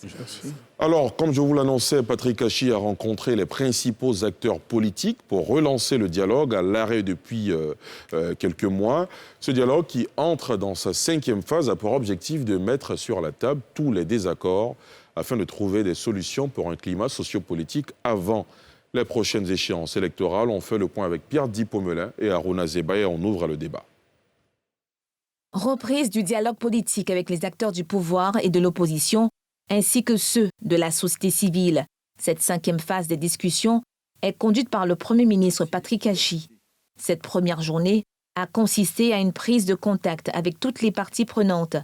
Merci. Alors, comme je vous l'annonçais, Patrick Hachi a rencontré les principaux acteurs politiques pour relancer le dialogue à l'arrêt depuis quelques mois. Ce dialogue qui entre dans sa 5e phase a pour objectif de mettre sur la table tous les désaccords afin de trouver des solutions pour un climat sociopolitique avant les prochaines échéances électorales. On fait le point avec Pierre Di-Pomelin et Aruna Zeba et on ouvre le débat. Reprise du dialogue politique avec les acteurs du pouvoir et de l'opposition, ainsi que ceux de la société civile. Cette 5e phase des discussions est conduite par le Premier ministre Patrick Hachi. Cette première journée a consisté à une prise de contact avec toutes les parties prenantes.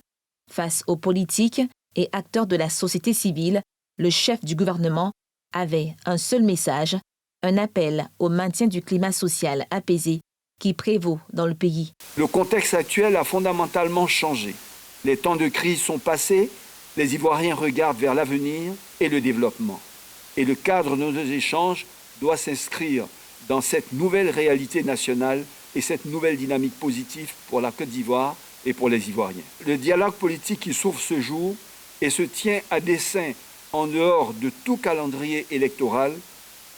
Face aux politiques et acteurs de la société civile, le chef du gouvernement avait un seul message, un appel au maintien du climat social apaisé qui prévaut dans le pays. Le contexte actuel a fondamentalement changé. Les temps de crise sont passés. Les Ivoiriens regardent vers l'avenir et le développement. Et le cadre de nos échanges doit s'inscrire dans cette nouvelle réalité nationale et cette nouvelle dynamique positive pour la Côte d'Ivoire et pour les Ivoiriens. Le dialogue politique qui s'ouvre ce jour et se tient à dessein en dehors de tout calendrier électoral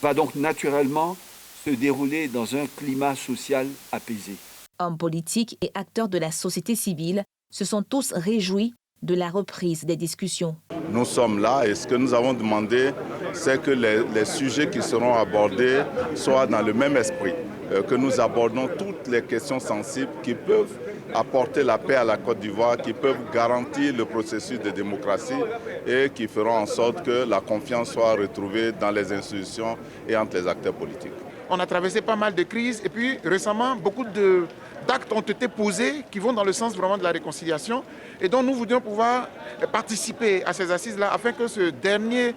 va donc naturellement se dérouler dans un climat social apaisé. Hommes politiques et acteurs de la société civile se sont tous réjouis de la reprise des discussions. Nous sommes là et ce que nous avons demandé, c'est que les sujets qui seront abordés soient dans le même esprit, que nous abordons toutes les questions sensibles qui peuvent apporter la paix à la Côte d'Ivoire, qui peuvent garantir le processus de démocratie et qui feront en sorte que la confiance soit retrouvée dans les institutions et entre les acteurs politiques. On a traversé pas mal de crises et puis récemment, beaucoup d'actes ont été posés qui vont dans le sens vraiment de la réconciliation et donc nous voudrions pouvoir participer à ces assises-là afin que ce dernier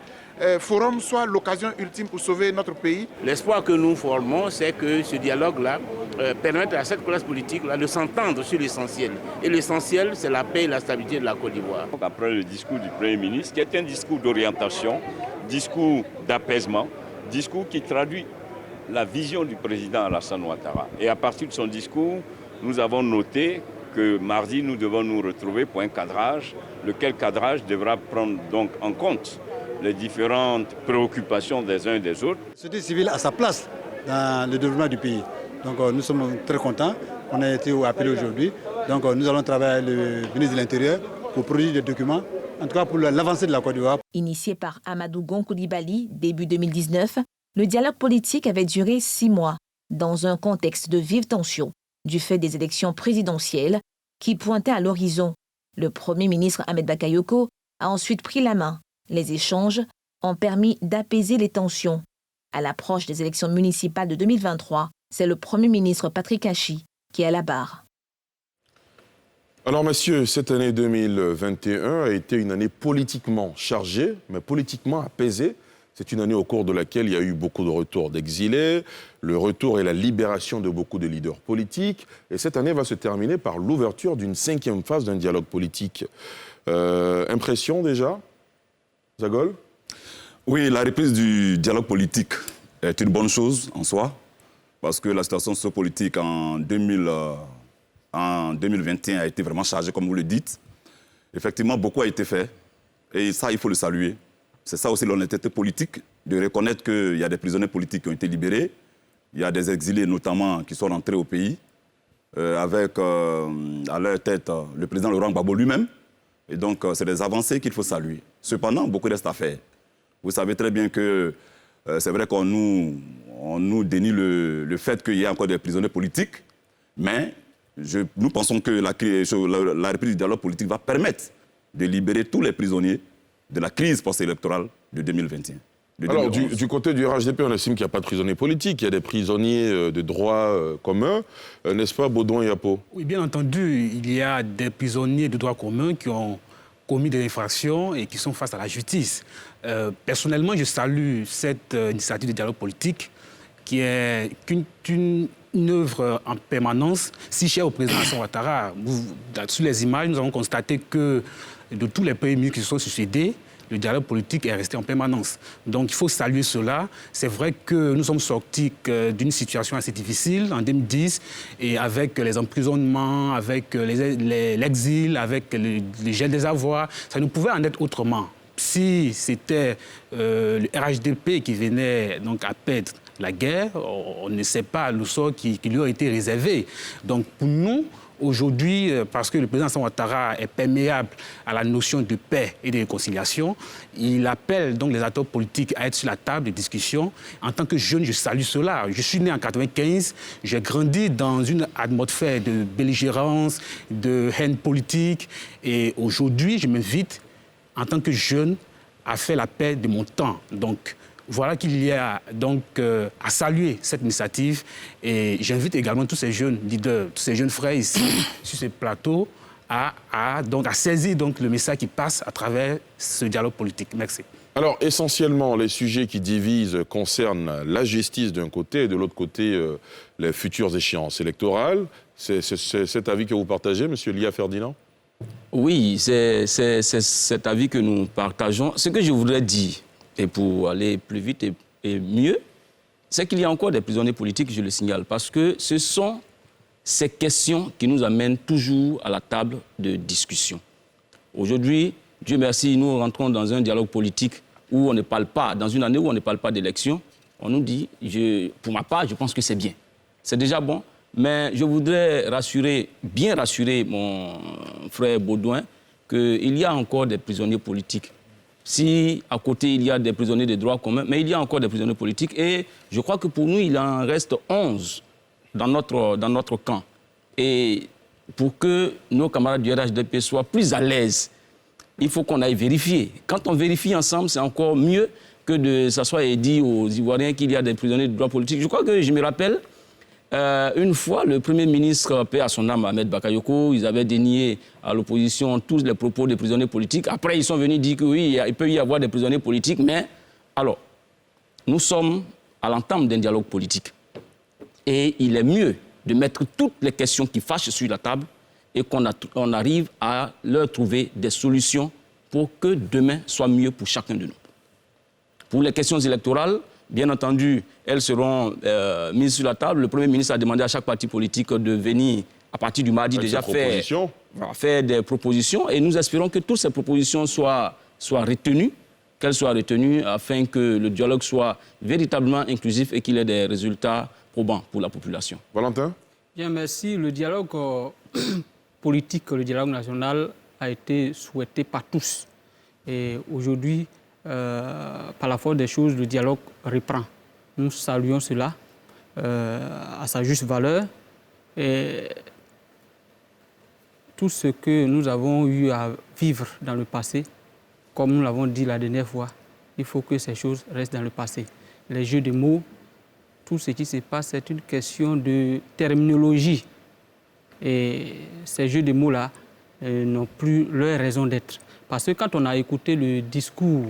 forum soit l'occasion ultime pour sauver notre pays. L'espoir que nous formons, c'est que ce dialogue-là permette à cette classe politique-là de s'entendre sur l'essentiel. Et l'essentiel, c'est la paix et la stabilité de la Côte d'Ivoire. Après le discours du Premier ministre, qui est un discours d'orientation, discours d'apaisement, discours qui traduit la vision du président Alassane Ouattara. Et à partir de son discours, nous avons noté que mardi, nous devons nous retrouver pour un cadrage, lequel cadrage devra prendre donc en compte les différentes préoccupations des uns et des autres. La société civile a sa place dans le développement du pays. Donc nous sommes très contents. On a été appelés aujourd'hui. Donc nous allons travailler avec le ministre de l'Intérieur pour produire des documents, en tout cas pour l'avancée de la Côte d'Ivoire. Initié par Amadou Gon Coulibaly début 2019, le dialogue politique avait duré 6 mois, dans un contexte de vive tension, du fait des élections présidentielles qui pointaient à l'horizon. Le Premier ministre Ahmed Bakayoko a ensuite pris la main. Les échanges ont permis d'apaiser les tensions. À l'approche des élections municipales de 2023, c'est le Premier ministre Patrick Hachi qui est à la barre. Alors, messieurs, cette année 2021 a été une année politiquement chargée, mais politiquement apaisée. C'est une année au cours de laquelle il y a eu beaucoup de retours d'exilés, le retour et la libération de beaucoup de leaders politiques. Et cette année va se terminer par l'ouverture d'une 5e phase d'un dialogue politique. Impression déjà, Zagol? Oui, la reprise du dialogue politique est une bonne chose en soi, parce que la situation sociopolitique en 2021 a été vraiment chargée, comme vous le dites. Effectivement, beaucoup a été fait, et ça, il faut le saluer. C'est ça aussi l'honnêteté politique, de reconnaître qu'il y a des prisonniers politiques qui ont été libérés, il y a des exilés notamment qui sont rentrés au pays, avec à leur tête le président Laurent Gbagbo lui-même. Et donc, c'est des avancées qu'il faut saluer. Cependant, beaucoup reste à faire. Vous savez très bien que c'est vrai qu'on nous dénie le fait qu'il y ait encore des prisonniers politiques, mais nous pensons que la reprise du dialogue politique va permettre de libérer tous les prisonniers de la crise post-électorale de 2021. Alors, du côté du RHDP, on estime qu'il n'y a pas de prisonniers politiques, il y a des prisonniers de droit commun, n'est-ce pas, Baudouin et Yapo? Oui, bien entendu, il y a des prisonniers de droit commun qui ont commis des infractions et qui sont face à la justice. Personnellement, je salue cette initiative de dialogue politique qui est une œuvre en permanence, si chère au président Alassane Ouattara. Sur les images, nous avons constaté que de tous les pays qui se sont suicidés, le dialogue politique est resté en permanence. Donc il faut saluer cela. C'est vrai que nous sommes sortis d'une situation assez difficile en 2010, et avec les emprisonnements, avec l'exil, avec le gel des avoirs, ça ne pouvait en être autrement. si c'était le RHDP qui venait donc à perdre la guerre, on ne sait pas le sort qui lui a été réservé. Donc pour nous, aujourd'hui, parce que le président Alassane Ouattara est perméable à la notion de paix et de réconciliation, il appelle donc les acteurs politiques à être sur la table de discussion. En tant que jeune, je salue cela. Je suis né en 1995, j'ai grandi dans une atmosphère de belligérance, de haine politique. Et aujourd'hui, je m'invite, en tant que jeune, à faire la paix de mon temps. Donc, voilà qu'il y a donc à saluer cette initiative et j'invite également tous ces jeunes leaders, tous ces jeunes frères ici sur ce plateau à saisir donc le message qui passe à travers ce dialogue politique. Merci. Alors essentiellement les sujets qui divisent concernent la justice d'un côté et de l'autre côté les futures échéances électorales. C'est cet avis que vous partagez, M. Lia Ferdinand? Oui, c'est cet avis que nous partageons. Ce que je voudrais dire, et pour aller plus vite et mieux, c'est qu'il y a encore des prisonniers politiques, je le signale, parce que ce sont ces questions qui nous amènent toujours à la table de discussion. Aujourd'hui, Dieu merci, nous rentrons dans un dialogue politique où on ne parle pas, dans une année où on ne parle pas d'élection, on nous dit, pour ma part, je pense que c'est bien. C'est déjà bon, mais je voudrais bien rassurer mon frère Baudouin qu'il y a encore des prisonniers politiques. Si à côté il y a des prisonniers de droit commun, mais il y a encore des prisonniers politiques et je crois que pour nous il en reste 11 dans notre camp. Et pour que nos camarades du RHDP soient plus à l'aise, il faut qu'on aille vérifier. Quand on vérifie ensemble, c'est encore mieux que de s'asseoir et dire aux Ivoiriens qu'il y a des prisonniers de droit politique. Je crois que je me rappelle, une fois, le Premier ministre, paix à son âme, Ahmed Bakayoko, ils avaient dénié à l'opposition tous les propos des prisonniers politiques. Après, ils sont venus dire que oui, il peut y avoir des prisonniers politiques, mais alors, nous sommes à l'entame d'un dialogue politique. Et il est mieux de mettre toutes les questions qui fâchent sur la table et qu'on arrive à leur trouver des solutions pour que demain soit mieux pour chacun de nous. Pour les questions électorales, bien entendu, elles seront mises sur la table. Le Premier ministre a demandé à chaque parti politique de venir, à partir du mardi, déjà faire des propositions. Et nous espérons que toutes ces propositions soient retenues, qu'elles soient retenues afin que le dialogue soit véritablement inclusif et qu'il ait des résultats probants pour la population. Valentin? Bien, merci. Le dialogue politique, le dialogue national a été souhaité par tous. Et aujourd'hui, par la force des choses, le dialogue reprend. Nous saluons cela à sa juste valeur. Et tout ce que nous avons eu à vivre dans le passé, comme nous l'avons dit la dernière fois, il faut que ces choses restent dans le passé. Les jeux de mots, tout ce qui se passe, c'est une question de terminologie. Et ces jeux de mots-là n'ont plus leur raison d'être. Parce que quand on a écouté le discours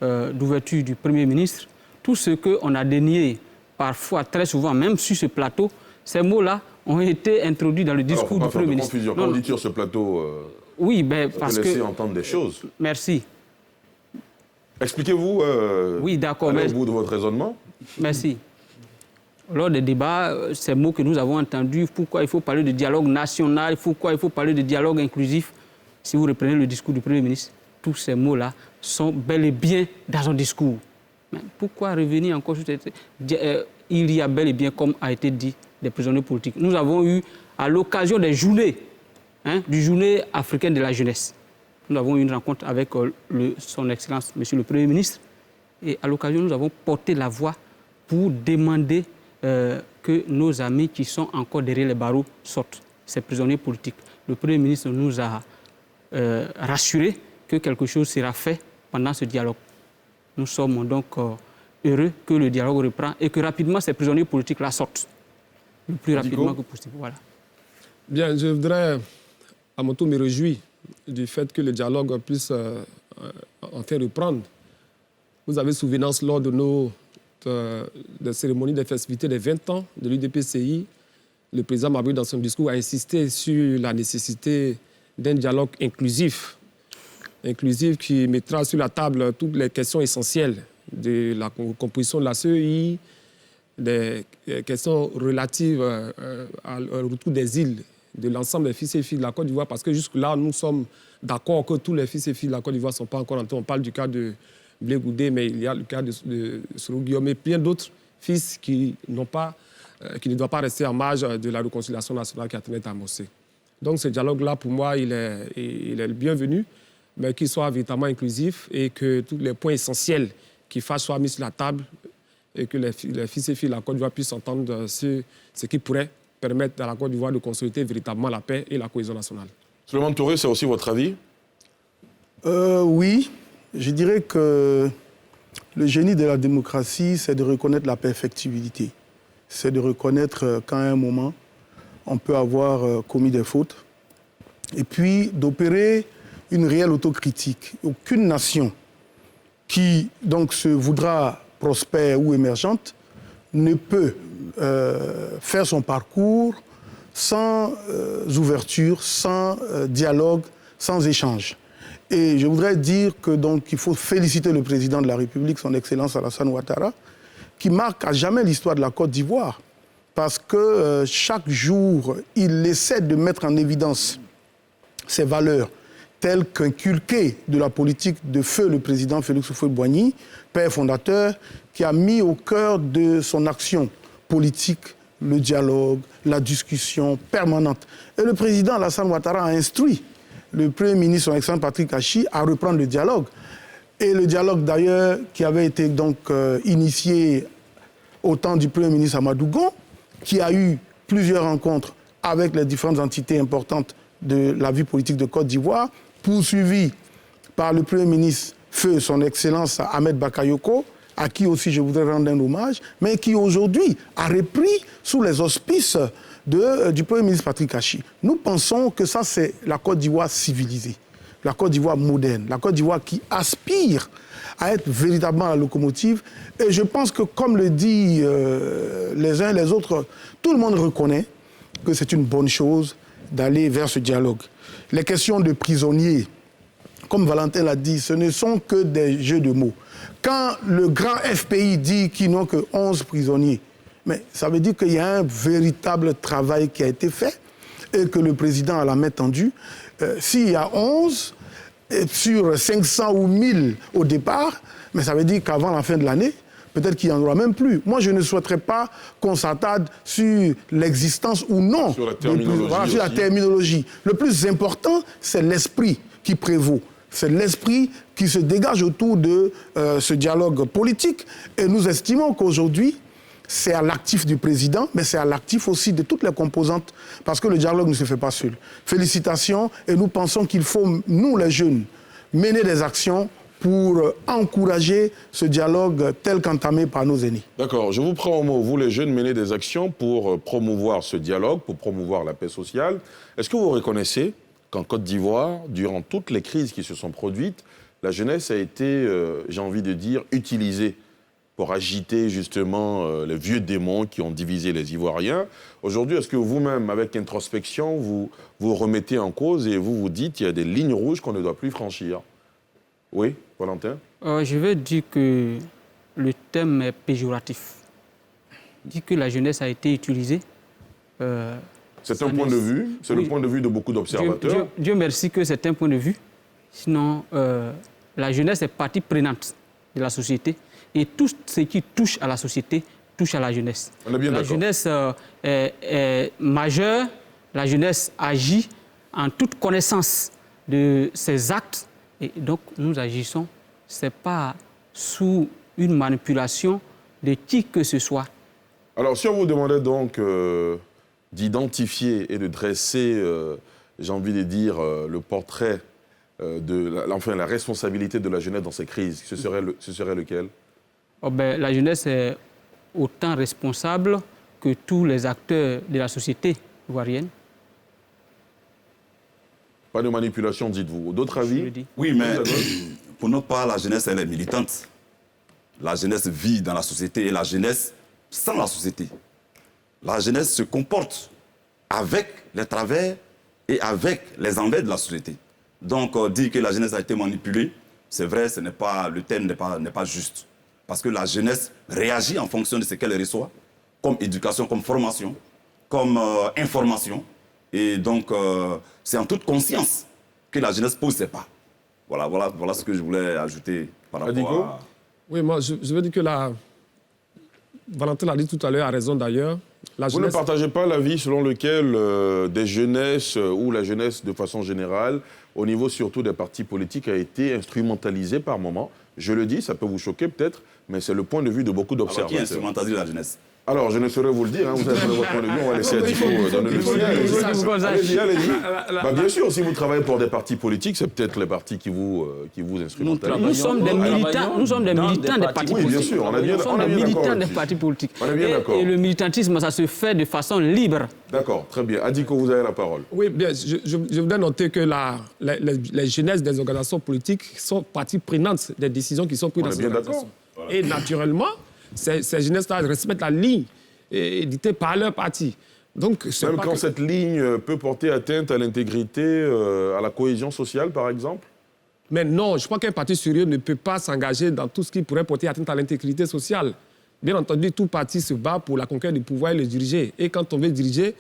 d'ouverture du Premier ministre, tout ce qu'on a dénié, parfois, très souvent, même sur ce plateau, ces mots-là ont été introduits dans le discours du Premier ministre. Quand on dit sur ce plateau, oui, ben, parce que... laisser entendre des choses. Merci. Expliquez-vous oui, d'accord, au bout de votre raisonnement. Merci. Lors des débats, ces mots que nous avons entendus, pourquoi il faut parler de dialogue national, pourquoi il faut parler de dialogue inclusif, si vous reprenez le discours du Premier ministre, tous ces mots-là sont bel et bien dans son discours. Mais pourquoi revenir encore sur cette... Il y a bel et bien, comme a été dit, des prisonniers politiques. Nous avons eu, à l'occasion des journées, du journée africaine de la jeunesse, nous avons eu une rencontre avec son Excellence, Monsieur le Premier ministre, et à l'occasion, nous avons porté la voix pour demander que nos amis qui sont encore derrière les barreaux sortent, ces prisonniers politiques. Le Premier ministre nous a rassuré que quelque chose sera fait pendant ce dialogue. Nous sommes donc heureux que le dialogue reprend et que rapidement ces prisonniers politiques-là sortent. Le plus rapidement que possible. Voilà. Bien, je voudrais à mon tour me réjouir du fait que le dialogue puisse enfin reprendre. Vous avez souvenance lors de des cérémonies des festivités des 20 ans de l'UDPCI, le président Maboué, dans son discours, a insisté sur la nécessité d'un dialogue inclusif qui mettra sur la table toutes les questions essentielles de la composition de la CEI, des questions relatives au retour des îles de l'ensemble des fils et filles de la Côte d'Ivoire, parce que jusque-là, nous sommes d'accord que tous les fils et filles de la Côte d'Ivoire ne sont pas encore entrés. On parle du cas de Blé Goudé, mais il y a le cas de Soro Guillaume et plein d'autres fils qui ne doivent pas rester en marge de la réconciliation nationale qui a été amoncée. Donc ce dialogue-là, pour moi, il est le bienvenu, mais qu'il soit véritablement inclusif et que tous les points essentiels qui fâchent soient mis sur la table et que les fils et filles de la Côte d'Ivoire puissent entendre ce qui pourrait permettre à la Côte d'Ivoire de consolider véritablement la paix et la cohésion nationale. Souleymane Touré, c'est aussi votre avis? Oui, je dirais que le génie de la démocratie, c'est de reconnaître la perfectibilité. C'est de reconnaître qu'à un moment, on peut avoir commis des fautes et puis d'opérer une réelle autocritique. Aucune nation qui donc se voudra prospère ou émergente ne peut faire son parcours sans ouverture, sans dialogue, sans échange. Et je voudrais dire que donc il faut féliciter le président de la République, son Excellence Alassane Ouattara, qui marque à jamais l'histoire de la Côte d'Ivoire, parce que chaque jour, il essaie de mettre en évidence ses valeurs telles qu'inculquées de la politique de feu le président Félix Houphouët-Boigny, père fondateur, qui a mis au cœur de son action politique le dialogue, la discussion permanente. Et le président Alassane Ouattara a instruit le Premier ministre, son excellent Patrick Achi, à reprendre le dialogue. Et le dialogue, d'ailleurs, qui avait été donc initié au temps du Premier ministre Amadou Gon, qui a eu plusieurs rencontres avec les différentes entités importantes de la vie politique de Côte d'Ivoire, poursuivi par le Premier ministre feu son Excellence Ahmed Bakayoko, à qui aussi je voudrais rendre un hommage, mais qui aujourd'hui a repris sous les auspices du Premier ministre Patrick Achi. Nous pensons que ça, c'est la Côte d'Ivoire civilisée, la Côte d'Ivoire moderne, la Côte d'Ivoire qui aspire à être véritablement la locomotive. Et je pense que, comme le dit les uns et les autres, tout le monde reconnaît que c'est une bonne chose d'aller vers ce dialogue. Les questions de prisonniers, comme Valentin l'a dit, ce ne sont que des jeux de mots. Quand le grand FPI dit qu'ils n'ont que 11 prisonniers, mais ça veut dire qu'il y a un véritable travail qui a été fait et que le président a la main tendue. S'il y a 11 sur 500 ou 1000 au départ, mais ça veut dire qu'avant la fin de l'année, peut-être qu'il n'y en aura même plus. Moi, je ne souhaiterais pas qu'on s'attarde sur l'existence ou non. Sur la terminologie. Voilà, sur la terminologie. Le plus important, c'est l'esprit qui prévaut. C'est l'esprit qui se dégage autour de ce dialogue politique. Et nous estimons qu'aujourd'hui, c'est à l'actif du président, mais c'est à l'actif aussi de toutes les composantes, parce que le dialogue ne se fait pas seul. Félicitations, et nous pensons qu'il faut, nous les jeunes, mener des actions pour encourager ce dialogue tel qu'entamé par nos aînés. D'accord, je vous prends au mot. Vous, les jeunes, menez des actions pour promouvoir ce dialogue, pour promouvoir la paix sociale. Est-ce que vous reconnaissez qu'en Côte d'Ivoire, durant toutes les crises qui se sont produites, la jeunesse a été, j'ai envie de dire, utilisée pour agiter justement les vieux démons qui ont divisé les Ivoiriens. Aujourd'hui, est-ce que vous-même, avec introspection, vous remettez en cause et vous vous dites qu'il y a des lignes rouges qu'on ne doit plus franchir? Oui, Valentin? Je vais dire que le thème est péjoratif. Dire que la jeunesse a été utilisée. C'est un point de vue, c'est oui, le point de vue de beaucoup d'observateurs. Dieu merci que c'est un point de vue. Sinon, la jeunesse est partie prenante de la société. Et tout ce qui touche à la société touche à la jeunesse. On est bien la jeunesse est majeure, la jeunesse agit en toute connaissance de ses actes. Et donc, nous agissons, ce n'est pas sous une manipulation de qui que ce soit. Alors, si on vous demandait donc d'identifier et de dresser, j'ai envie de dire, le portrait de la responsabilité de la jeunesse dans ces crises, ce serait lequel? La jeunesse est autant responsable que tous les acteurs de la société ivoirienne. Pas de manipulation, dites-vous. D'autres avis? Oui, mais pour notre part, la jeunesse, elle est militante. La jeunesse vit dans la société et la jeunesse sans la société. La jeunesse se comporte avec les travers et avec les envers de la société. Donc, dire que la jeunesse a été manipulée, c'est vrai, le terme n'est pas juste. Parce que la jeunesse réagit en fonction de ce qu'elle reçoit, comme éducation, comme formation, comme information. Et donc, c'est en toute conscience que la jeunesse pose ses pas. Voilà ce que je voulais ajouter par rapport à... Oui, moi, je veux dire que Valentin l'a dit tout à l'heure, a raison d'ailleurs. Vous ne partagez pas l'avis selon lequel des jeunesses ou la jeunesse de façon générale, au niveau surtout des partis politiques, a été instrumentalisée par moments. Je le dis, ça peut vous choquer peut-être, mais c'est le point de vue de beaucoup d'observateurs. Qui instrumentalise la jeunesse? Alors, je ne saurais vous le dire, hein, vous avez votre point de vue, on va laisser Adiko donner le sien. Allez-y. Bien sûr, si vous travaillez pour des partis politiques, c'est peut-être les partis qui vous instrumentalisent. Nous sommes des militants des partis politiques. Oui, bien sûr, on est bien d'accord. Nous sommes des militants des partis politiques. On est bien d'accord. Et le militantisme, ça se fait de façon libre. D'accord, très bien. Adiko, vous avez la parole. Oui, bien, je voudrais noter que les jeunesses des organisations politiques sont partie prenante des décisions qui sont prises dans ces organisations. Et naturellement, ces jeunesses-là respectent la ligne éditée par leur parti. Donc, même quand cette ligne peut porter atteinte à l'intégrité, à la cohésion sociale, par exemple? Mais non, je crois qu'un parti sérieux ne peut pas s'engager dans tout ce qui pourrait porter atteinte à l'intégrité sociale. Bien entendu, tout parti se bat pour la conquête du pouvoir et le diriger. Et quand on veut diriger,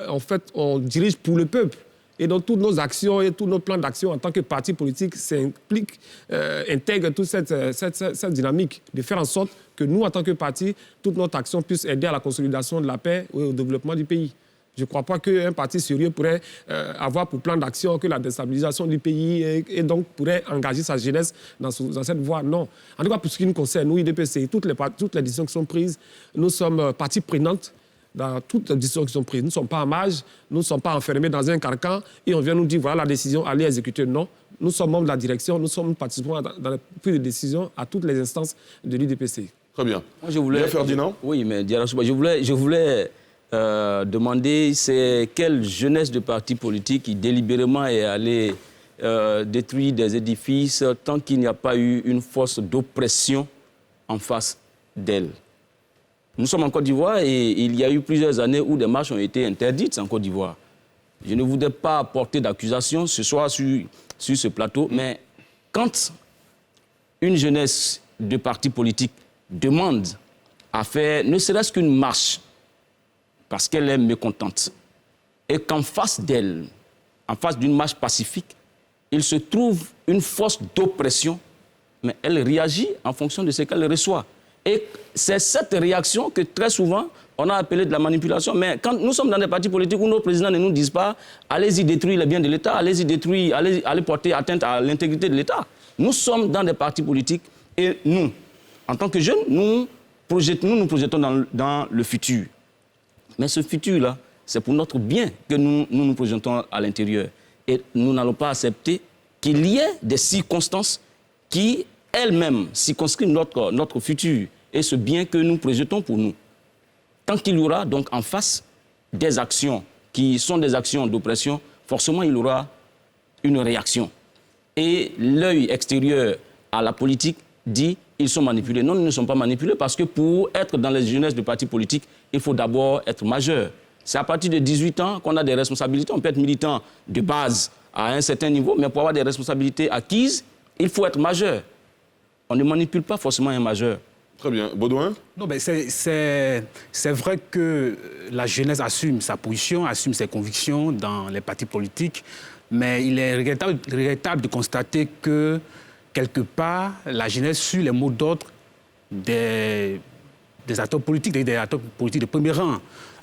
en fait, on dirige pour le peuple. Et donc, toutes nos actions et tous nos plans d'action en tant que parti politique intègrent toute cette dynamique de faire en sorte que nous, en tant que parti, toute notre action puisse aider à la consolidation de la paix et au développement du pays. Je ne crois pas qu'un parti sérieux pourrait avoir pour plan d'action que la déstabilisation du pays et donc pourrait engager sa jeunesse dans cette voie. Non. En tout cas, pour ce qui nous concerne, nous, IDPC, toutes les décisions qui sont prises, nous sommes partie prenante dans toutes les décisions qui sont prises. Nous ne sommes pas en marge, nous ne sommes pas enfermés dans un carcan et on vient nous dire voilà la décision, allez exécuter. Non. Nous sommes membres de la direction, nous participants dans la prise de décision à toutes les instances de l'IDPC. Très bien. Moi, je voulais... Ferdinand? Oui, mais je voulais demander c'est quelle jeunesse de parti politique qui délibérément est allée détruire des édifices tant qu'il n'y a pas eu une force d'oppression en face d'elle. Nous sommes en Côte d'Ivoire et il y a eu plusieurs années où des marches ont été interdites en Côte d'Ivoire. Je ne voudrais pas porter d'accusation ce soir sur ce plateau, mais quand une jeunesse de parti politique demande à faire ne serait-ce qu'une marche parce qu'elle est mécontente et qu'en face d'elle, en face d'une marche pacifique, il se trouve une force d'oppression, mais elle réagit en fonction de ce qu'elle reçoit. Et c'est cette réaction que très souvent, on a appelé de la manipulation. Mais quand nous sommes dans des partis politiques où nos présidents ne nous disent pas « allez-y détruire les biens de l'État, allez-y détruire, allez porter atteinte à l'intégrité de l'État ». Nous sommes dans des partis politiques et nous, en tant que jeunes, nous nous projetons dans le futur. Mais ce futur-là, c'est pour notre bien que nous projetons à l'intérieur. Et nous n'allons pas accepter qu'il y ait des circonstances qui elles-mêmes circonscrivent notre futur et ce bien que nous projetons pour nous. Tant qu'il y aura donc en face des actions qui sont des actions d'oppression, forcément il y aura une réaction. Et l'œil extérieur à la politique dit ils sont manipulés. Non, nous ne sommes pas manipulés parce que pour être dans les jeunesses de partis politiques, il faut d'abord être majeur. C'est à partir de 18 ans qu'on a des responsabilités. On peut être militant de base à un certain niveau, mais pour avoir des responsabilités acquises, il faut être majeur. On ne manipule pas forcément un majeur. Très bien. Baudouin? Non, mais c'est vrai que la jeunesse assume sa position, assume ses convictions dans les partis politiques, mais il est regrettable de constater que, quelque part, la jeunesse suit les mots d'ordre des acteurs politiques, des acteurs politiques de premier rang.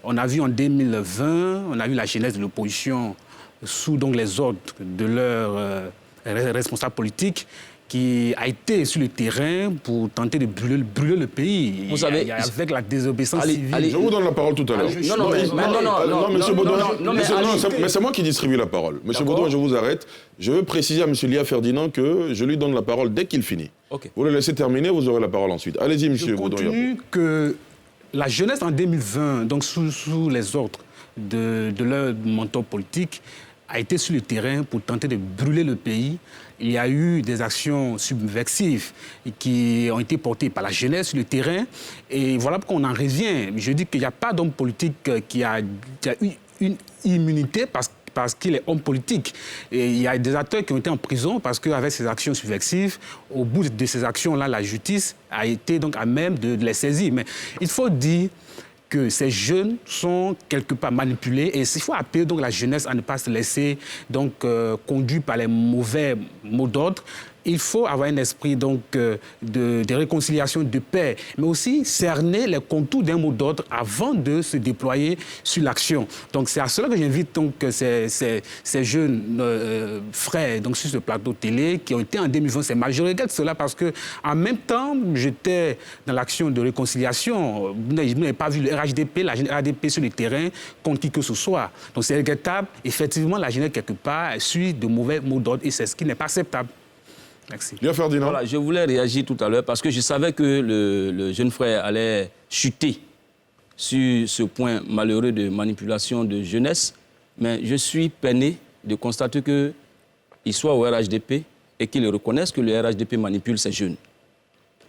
On a vu en 2020, on a vu la jeunesse de l'opposition sous donc, les ordres de leurs responsables politiques, qui a été sur le terrain pour tenter de brûler le pays. Vous savez, avec la désobéissance civile. Je vous donne la parole tout à l'heure. Non, monsieur Baudouin, mais c'est moi qui distribue la parole. Monsieur Baudouin, je vous arrête. Je veux préciser à monsieur Lia Ferdinand que je lui donne la parole dès qu'il finit. Okay. Vous le laissez terminer, vous aurez la parole ensuite. Allez-y, monsieur Baudouin. Je continue que la jeunesse en 2020, donc sous les ordres de leur mentor politique, a été sur le terrain pour tenter de brûler le pays. Il y a eu des actions subversives qui ont été portées par la jeunesse sur le terrain. Et voilà pourquoi on en revient. Je dis qu'il n'y a pas d'homme politique qui a eu une immunité parce qu'il est homme politique. Et il y a des acteurs qui ont été en prison parce qu'avec ces actions subversives, au bout de ces actions-là, la justice a été donc à même de les saisir. Mais il faut dire que ces jeunes sont quelque part manipulés et il faut appeler donc la jeunesse à ne pas se laisser donc conduire par les mauvais mots d'ordre. Il faut avoir un esprit donc, de réconciliation, de paix, mais aussi cerner les contours d'un mot d'ordre avant de se déployer sur l'action. Donc c'est à cela que j'invite donc ces jeunes frères donc, sur ce plateau télé qui ont été en 2020. Je regrette cela parce qu'en même temps, j'étais dans l'action de réconciliation. Vous n'avez pas vu le RHDP, la RHDP sur le terrain contre qui que ce soit. Donc c'est regrettable. Effectivement, la jeunesse, quelque part, suit de mauvais mots d'ordre et c'est ce qui n'est pas acceptable. Merci. Bien, Ferdinand. Voilà, je voulais réagir tout à l'heure parce que je savais que le jeune frère allait chuter sur ce point malheureux de manipulation de jeunesse, mais je suis peiné de constater qu'il soit au RHDP et qu'il reconnaisse que le RHDP manipule ces jeunes.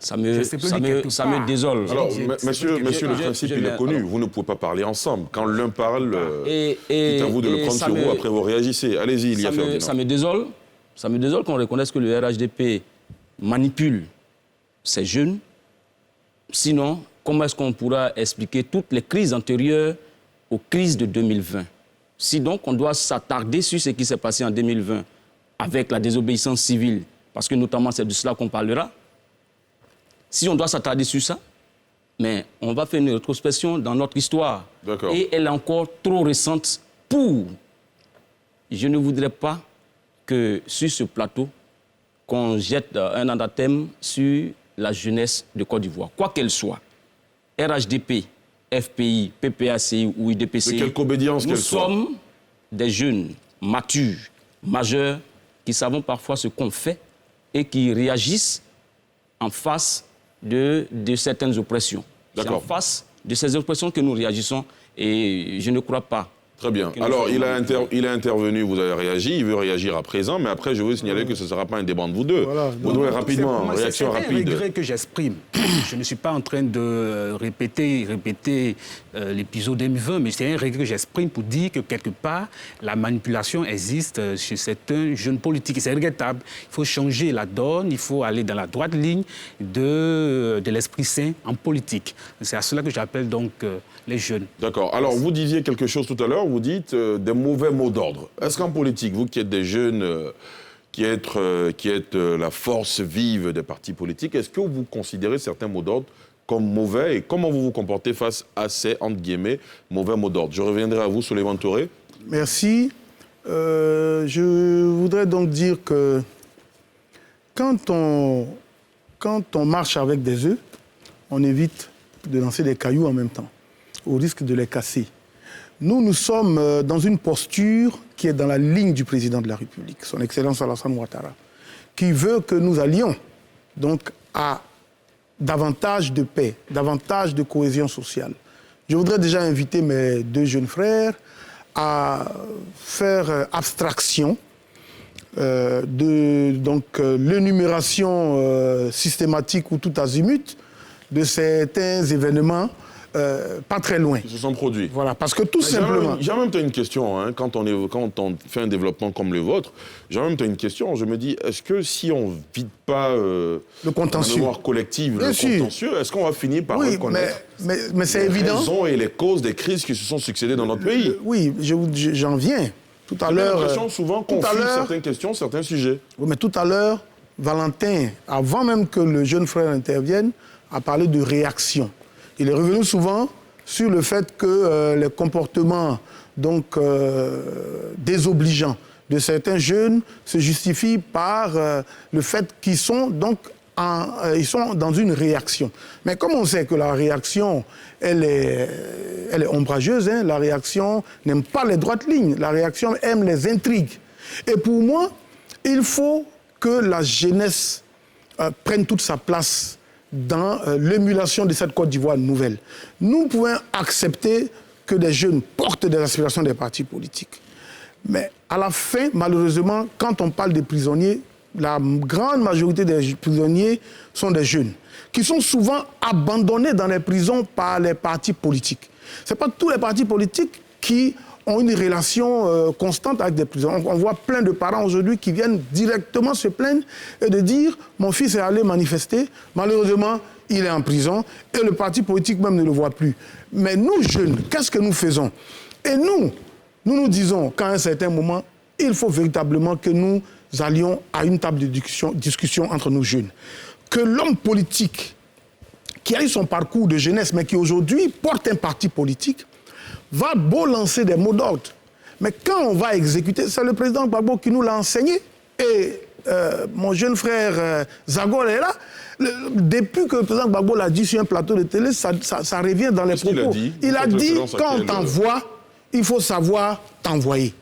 Ça me désole. Alors, monsieur, le principe, il est connu. Vous ne pouvez pas parler ensemble. Quand l'un parle, c'est à vous de le prendre sur vous, après vous réagissez. Allez-y, il y a Ferdinand. Ça me désole qu'on reconnaisse que le RHDP manipule ces jeunes. Sinon, comment est-ce qu'on pourra expliquer toutes les crises antérieures aux crises de 2020? Si donc on doit s'attarder sur ce qui s'est passé en 2020 avec la désobéissance civile, parce que notamment c'est de cela qu'on parlera, si on doit s'attarder sur ça, mais on va faire une rétrospection dans notre histoire. Et elle est encore trop récente pour... Je ne voudrais pas que sur ce plateau, qu'on jette un anathème sur la jeunesse de Côte d'Ivoire, quoi qu'elle soit. RHDP, FPI, PPACI ou IDPCI, de quelque obédience nous sommes des jeunes matures, majeurs, qui savons parfois ce qu'on fait et qui réagissent en face de certaines oppressions. C'est en face de ces oppressions que nous réagissons et je ne crois pas. Très bien. Alors, il a intervenu, vous avez réagi, il veut réagir à présent, mais après, je veux signaler que ce ne sera pas un débat entre vous deux. Voilà. Vous devez rapidement, réaction rapide. C'est un regret que j'exprime. Je ne suis pas en train de répéter l'épisode 2020, mais c'est un regret que j'exprime pour dire que, quelque part, la manipulation existe chez certains jeunes politiques. C'est regrettable. Il faut changer la donne, il faut aller dans la droite ligne de l'esprit sain en politique. C'est à cela que j'appelle donc les jeunes. D'accord. Alors, vous disiez quelque chose tout à l'heure. Vous dites des mauvais mots d'ordre. Est-ce qu'en politique, vous qui êtes des jeunes, qui êtes la force vive des partis politiques, est-ce que vous considérez certains mots d'ordre comme mauvais et comment vous vous comportez face à ces, entre guillemets, mauvais mots d'ordre? Je reviendrai à vous, Souleymane Touré. Merci. Je voudrais donc dire que quand on marche avec des œufs, on évite de lancer des cailloux en même temps, au risque de les casser. Nous sommes dans une posture qui est dans la ligne du président de la République, son Excellence Alassane Ouattara, qui veut que nous allions donc à davantage de paix, davantage de cohésion sociale. Je voudrais déjà inviter mes deux jeunes frères à faire abstraction de l'énumération systématique ou tout azimut de certains événements pas très loin. Ils se sont produits. Voilà, parce que tout simplement... J'ai en même temps une question, hein, quand on fait un développement comme le vôtre, j'ai en même temps une question, je me dis, est-ce que si on ne vide pas le contentieux, la mémoire collective, le contentieux, est-ce qu'on va finir par reconnaître mais c'est évident. Les raisons et les causes des crises qui se sont succédées dans notre pays? Oui, j'en viens. Tout à l'heure... J'ai l'impression souvent qu'on confie certaines questions, certains sujets. Oui, mais tout à l'heure, Valentin, avant même que le jeune frère intervienne, a parlé de réaction. Il est revenu souvent sur le fait que les comportements donc, désobligeants de certains jeunes se justifient par le fait qu'ils sont, ils sont dans une réaction. Mais comme on sait que la réaction, elle est ombrageuse, hein, la réaction n'aime pas les droites lignes, la réaction aime les intrigues. Et pour moi, il faut que la jeunesse prenne toute sa place dans l'émulation de cette Côte d'Ivoire nouvelle. Nous pouvons accepter que des jeunes portent des aspirations des partis politiques. Mais à la fin, malheureusement, quand on parle des prisonniers, la grande majorité des prisonniers sont des jeunes, qui sont souvent abandonnés dans les prisons par les partis politiques. Ce n'est pas tous les partis politiques qui ont une relation constante avec des prisonniers. On voit plein de parents aujourd'hui qui viennent directement se plaindre et de dire « mon fils est allé manifester, malheureusement, il est en prison et le parti politique même ne le voit plus ». Mais nous, jeunes, qu'est-ce que nous faisons? Et nous disons qu'à un certain moment, il faut véritablement que nous allions à une table de discussion entre nous jeunes. Que l'homme politique qui a eu son parcours de jeunesse, mais qui aujourd'hui porte un parti politique, va beau lancer des mots d'ordre. Mais quand on va exécuter, c'est le président Gbagbo qui nous l'a enseigné. Et mon jeune frère Zagor est là. Depuis que le président Gbagbo l'a dit sur un plateau de télé, ça revient dans les propos. Il a dit quand on t'envoie, il faut savoir t'envoyer.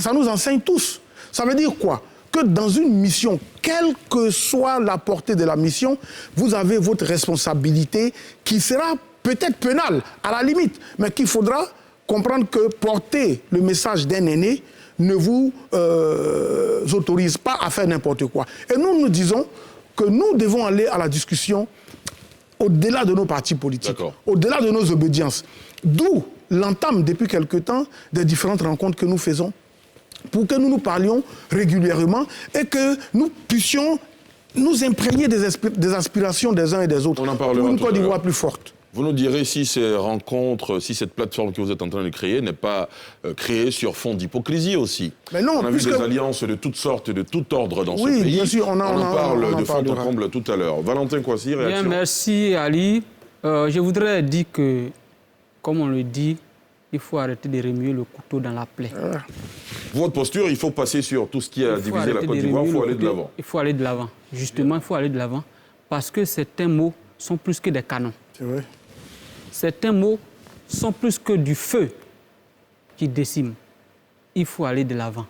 Ça nous enseigne tous. Ça veut dire quoi? Que dans une mission, quelle que soit la portée de la mission, vous avez votre responsabilité qui sera peut-être pénale, à la limite, mais qu'il faudra comprendre que porter le message d'un aîné ne vous autorise pas à faire n'importe quoi. Et nous disons que nous devons aller à la discussion au-delà de nos partis politiques, au-delà de nos obédiences. D'où l'entame depuis quelque temps des différentes rencontres que nous faisons pour que nous nous parlions régulièrement et que nous puissions nous imprégner des aspirations des uns et des autres pour une Côte d'Ivoire plus forte. Vous nous direz si ces rencontres, si cette plateforme que vous êtes en train de créer n'est pas créée sur fond d'hypocrisie aussi. Mais non, on a vu des alliances de toutes sortes et de tout ordre dans ce pays. Oui, bien sûr, on en parle de fond en comble tout à l'heure. Valentin Kwasi, réaction. Bien, merci Ali. Je voudrais dire que, comme on le dit, il faut arrêter de remuer le couteau dans la plaie. Votre posture, il faut passer sur tout ce qui a divisé la Côte d'Ivoire, il faut aller de l'avant. Il faut aller de l'avant. Justement, il faut aller de l'avant parce que certains mots sont plus que des canons. C'est vrai. Certains mots sont plus que du feu qui décime. Il faut aller de l'avant.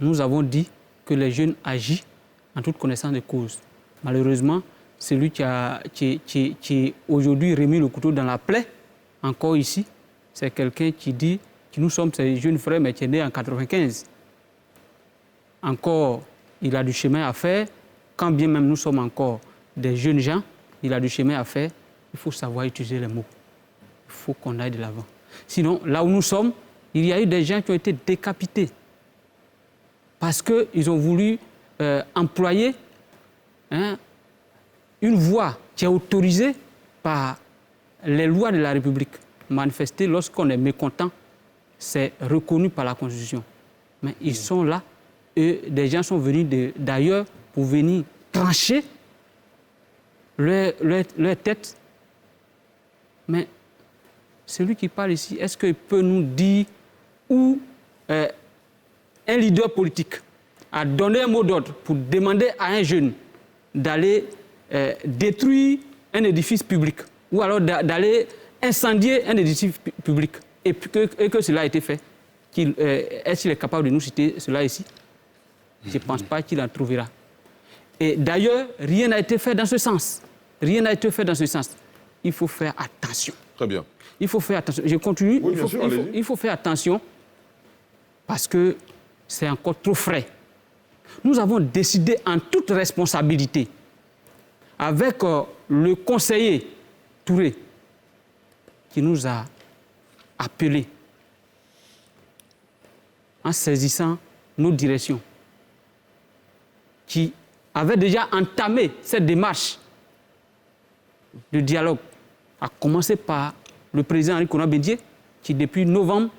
Nous avons dit que les jeunes agissent en toute connaissance de cause. Malheureusement, celui qui aujourd'hui remis le couteau dans la plaie, encore ici, c'est quelqu'un qui dit que nous sommes ses jeunes frères, mais qui est né en 1995. Encore, il a du chemin à faire. Quand bien même nous sommes encore des jeunes gens, il a du chemin à faire. Il faut savoir utiliser les mots. Il faut qu'on aille de l'avant. Sinon, là où nous sommes, il y a eu des gens qui ont été décapités parce qu'ils ont voulu employer une voie qui est autorisée par les lois de la République. Manifester lorsqu'on est mécontent, c'est reconnu par la Constitution. Mais ils sont là et des gens sont venus d'ailleurs pour venir trancher leur tête. Mais celui qui parle ici, est-ce qu'il peut nous dire où un leader politique a donné un mot d'ordre pour demander à un jeune d'aller détruire un édifice public ou alors d'aller incendier un édifice public et que cela a été fait? Est-ce qu'il est capable de nous citer cela ici? Je ne pense pas qu'il en trouvera. Et d'ailleurs, rien n'a été fait dans ce sens. Rien n'a été fait dans ce sens. Il faut faire attention. Très bien. Il faut faire attention. Je continue. Oui, Il faut faire attention parce que c'est encore trop frais. Nous avons décidé en toute responsabilité avec le conseiller Touré qui nous a appelés en saisissant nos directions qui avaient déjà entamé cette démarche de dialogue, à commencer par le président Henri Konan Bédié, qui depuis novembre